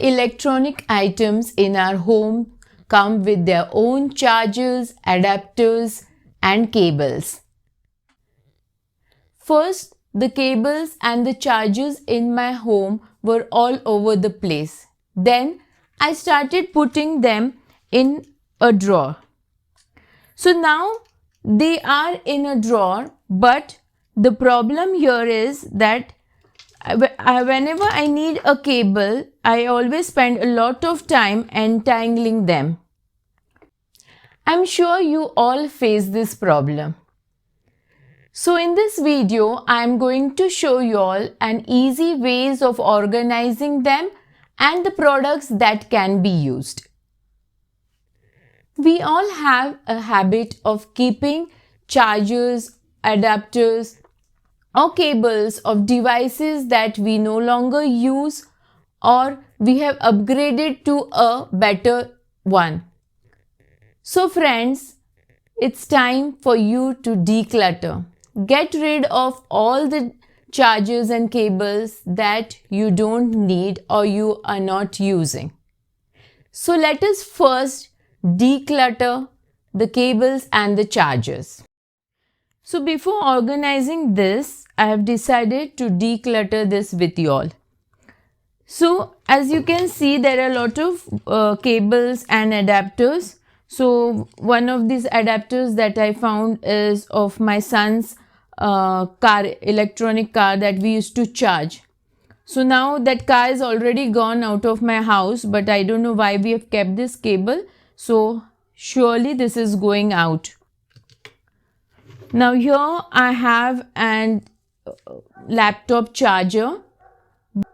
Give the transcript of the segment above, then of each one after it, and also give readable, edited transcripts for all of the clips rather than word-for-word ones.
electronic items in our home come with their own chargers, adapters, and cables. First, the cables and the chargers in my home were all over the place. Then I started putting them in a drawer. So now they are in a drawer, but the problem here is that whenever I need a cable, I always spend a lot of time entangling them. I'm sure you all face this problem. So in this video, I'm going to show you all an easy ways of organizing them and the products that can be used. We all have a habit of keeping chargers, adapters, or cables of devices that we no longer use or we have upgraded to a better one. So friends, it's time for you to declutter. Get rid of all the chargers and cables that you don't need or you are not using. So let us first declutter the cables and the chargers. So before organizing this, I have decided to declutter this with you all. So as you can see, there are a lot of cables and adapters. So one of these adapters that I found is of my son's electronic car that we used to charge. So now that car is already gone out of my house, but I don't know why we have kept this cable. So surely this is going out. Now here I have an laptop charger.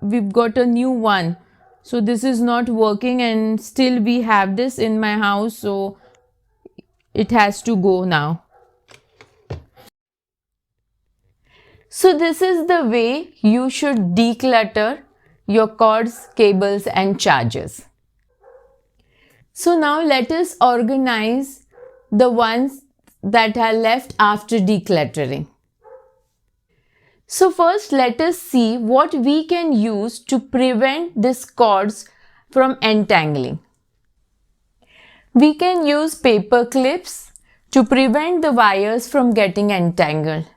We've got a new one. So this is not working and still we have this in my house. So it has to go now. So this is the way you should declutter your cords, cables and chargers. So now let us organize the ones that are left after decluttering. So first let us see what we can use to prevent these cords from entangling. We can use paper clips to prevent the wires from getting entangled.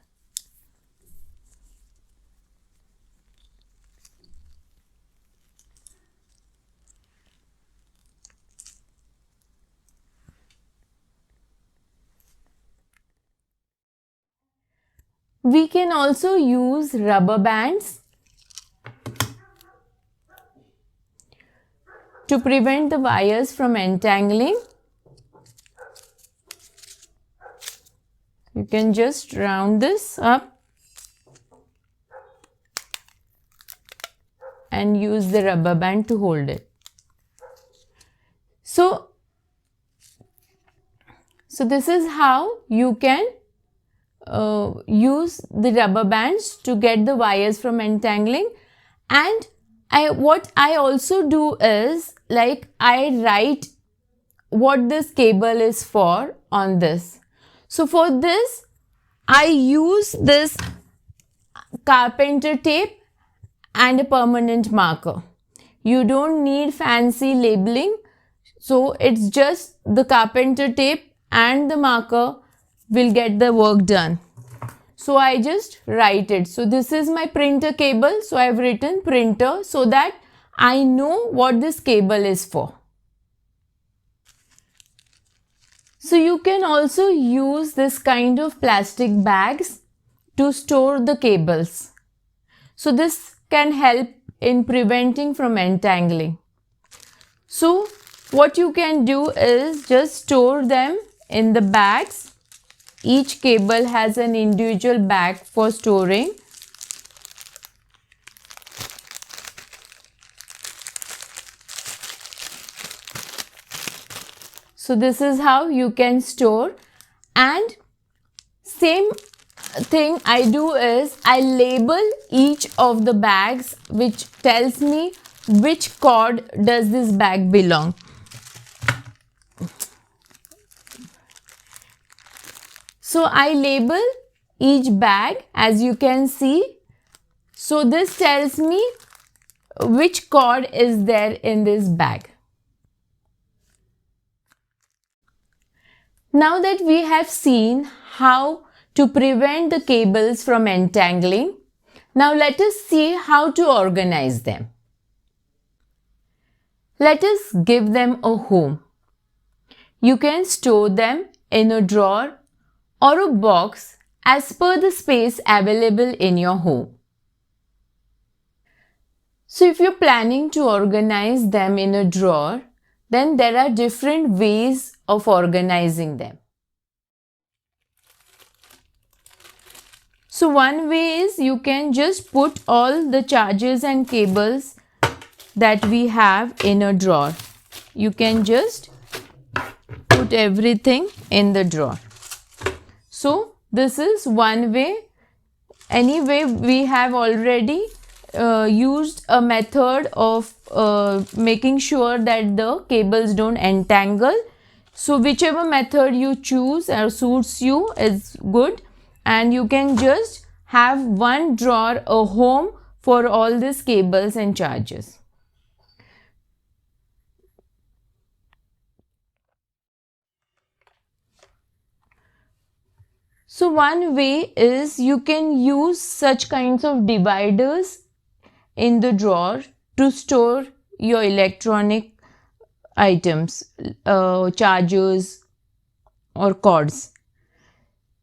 We can also use rubber bands to prevent the wires from entangling. You can just round this up and use the rubber band to hold it. So this is how you can use the rubber bands to get the wires from entangling. And what I also do is, like, I write what this cable is for on this. So for this I use this carpenter tape and a permanent marker. You don't need fancy labeling, so it's just the carpenter tape and the marker will get the work done. So I just write it. So this is my printer cable. So I've written printer so that I know what this cable is for. So you can also use this kind of plastic bags to store the cables. So this can help in preventing from entangling. So what you can do is just store them in the bags. Each cable has an individual bag for storing. So this is how you can store. And same thing I do is I label each of the bags, which tells me which cord does this bag belong. So I label each bag, as you can see. So this tells me which cord is there in this bag. Now that we have seen how to prevent the cables from entangling, now let us see how to organize them. Let us give them a home. You can store them in a drawer or a box as per the space available in your home. So if you're planning to organize them in a drawer, then there are different ways of organizing them. So one way is you can just put all the chargers and cables that we have in a drawer. You can just put everything in the drawer. So this is one way. Anyway, we have already used a method of making sure that the cables don't entangle. So whichever method you choose or suits you is good, and you can just have one drawer, a home for all these cables and chargers. So one way is you can use such kinds of dividers in the drawer to store your electronic items, chargers or cords.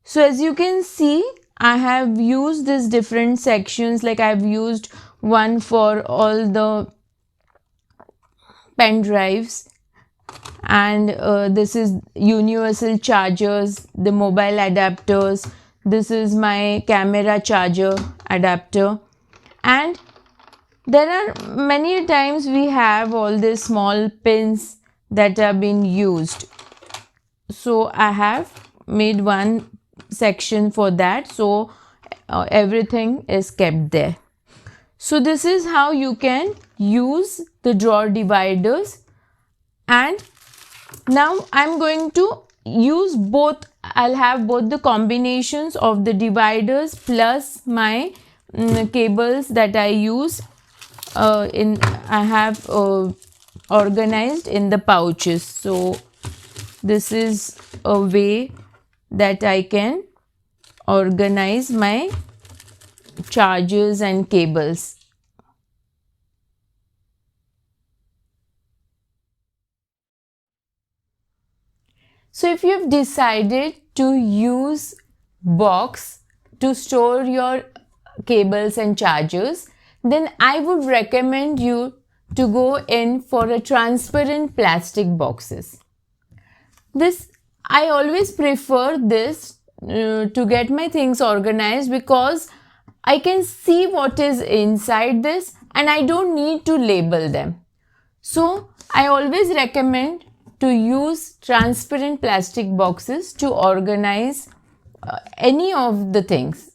So as you can see, I have used these different sections, like I have used one for all the pen drives, and this is universal chargers, the mobile adapters, this is my camera charger adapter, and there are many times we have all these small pins that have been used. So I have made one section for that, so everything is kept there. So this is how you can use the drawer dividers. And now I'm going to use both. I'll have both the combinations of the dividers plus my cables that I use I have organized in the pouches. So this is a way that I can organize my chargers and cables. So if you've decided to use box to store your cables and chargers, then I would recommend you to go in for a transparent plastic boxes. I always prefer this to get my things organized, because I can see what is inside this and I don't need to label them. So I always recommend to use transparent plastic boxes to organize any of the things.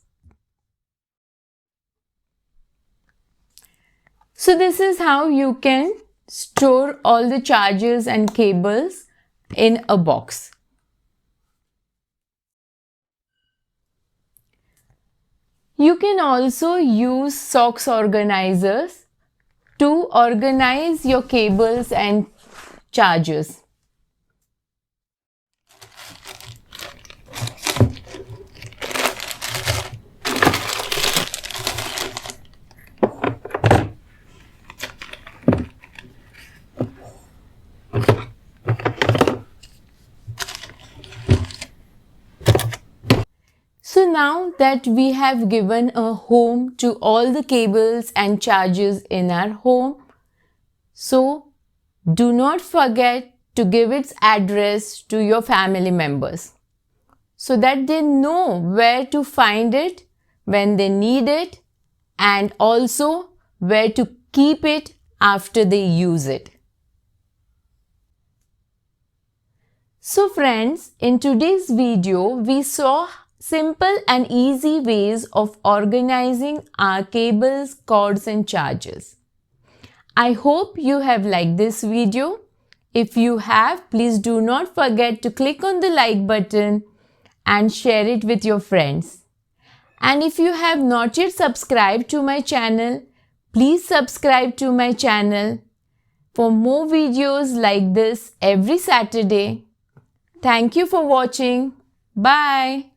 So this is how you can store all the chargers and cables in a box. You can also use socks organizers to organize your cables and chargers. So now that we have given a home to all the cables and chargers in our home, so do not forget to give its address to your family members so that they know where to find it when they need it, and also where to keep it after they use it. So friends, in today's video, we saw simple and easy ways of organizing our cables, cords and chargers. I hope you have liked this video. If you have, please do not forget to click on the like button and share it with your friends. And if you have not yet subscribed to my channel, Please subscribe to my channel for more videos like this every Saturday. Thank you for watching. Bye.